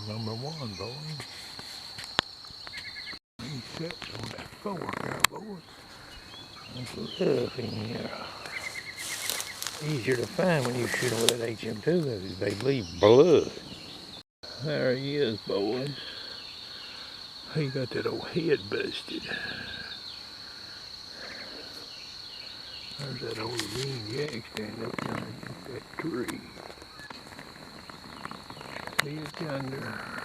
number one, boys. He's sitting on that fork there, boys. That's rough in here. Easier to find when you shoot them with that HM2. They leave blood. There he is, boys. He got that old head busted. There's that old green jack standing up there against that tree. See it yonder.